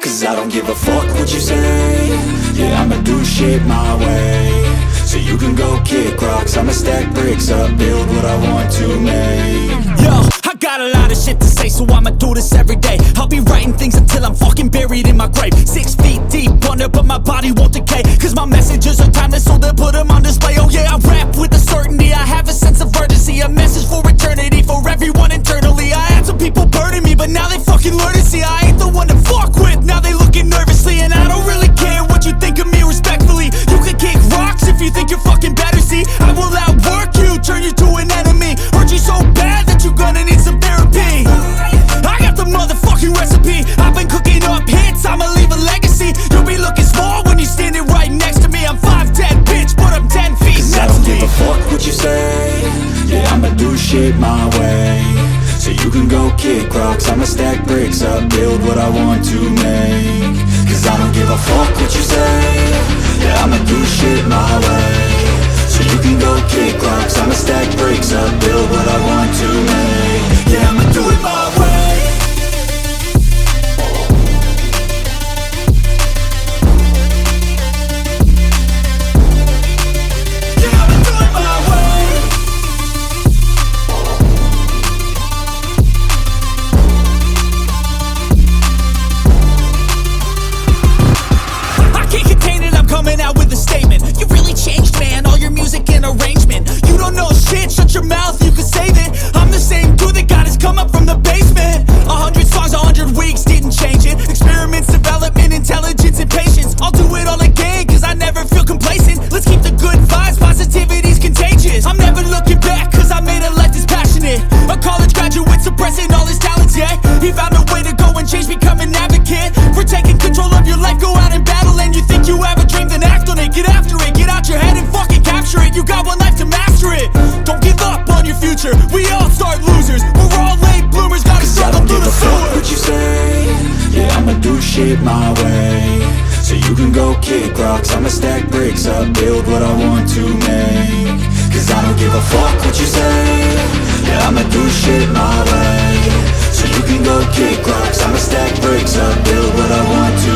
Cause I don't give a fuck what you say. Yeah, I'ma do shit my way. So you can go kick rocks, I'ma stack bricks up, build what I want to make. Yo, I got a lot of shit to say, so I'ma do this every day. I'll be writing things until I'm fucking buried in my grave. 6 feet deep under, but my body won't decay. Cause my messages are timeless, so they'll put them on display. Oh yeah, I rap with a certainty, I have a sense of urgency. A message for eternity, for everyone internally. I had some people burning me, but now they fucking learn to see I ain't the one to fuck with, now they looking nervously. And I don't really care what you think of me, respectfully. You can kick rocks if you think you're fucking better, see. I will outwork you, turn you to an enemy. Hurt you so bad that you're gonna need some therapy. I got the motherfucking recipe, I've been cooking up hits, I'ma leave a legacy. You'll be looking small when you're standing right next to me. I'm 5'10", bitch, but I'm 10 feet Cause next I don't to me. give a fuck what you say. Yeah, I'ma do shit my way. So you can go kick rocks, I'ma stack bricks up, build what I want to make. Cause I don't give a fuck what you say. Yeah, I'ma do shit my way. So you can go kick rocks, I'ma stack bricks up, build what I want to make. Yeah, I'ma do it my way. Coming out with a statement. You really changed, man, all your music and arrangement. You don't know shit, shut your mouth, you can save it. I'm the same dude that got his come up from the basement. 100 songs, 100 weeks, didn't change it. Experiments, development, intelligence, and patience. I'll do it all again, cause I never feel complacent. Let's keep the good vibes, positivity's contagious. I'm never looking back, cause I made a life that's passionate. A college graduate suppressing all his talents, yeah. He found a way to go and change, become an advocate. For taking control of your life, go out and battle. And you think you have a dream, then act on it. Get after it, get out your head and fucking capture it. You got one life to master it. Don't give up on your future, we all start losers. We're all late bloomers, gotta struggle through the sewer. What you say? Yeah, I'ma do shit my way. So you can go kick rocks, I'ma stack bricks up, build what I want to make. Cause I don't give a fuck what you say. Yeah, I'ma do shit my way. So you can go kick rocks, I'ma stack bricks up, build what I want to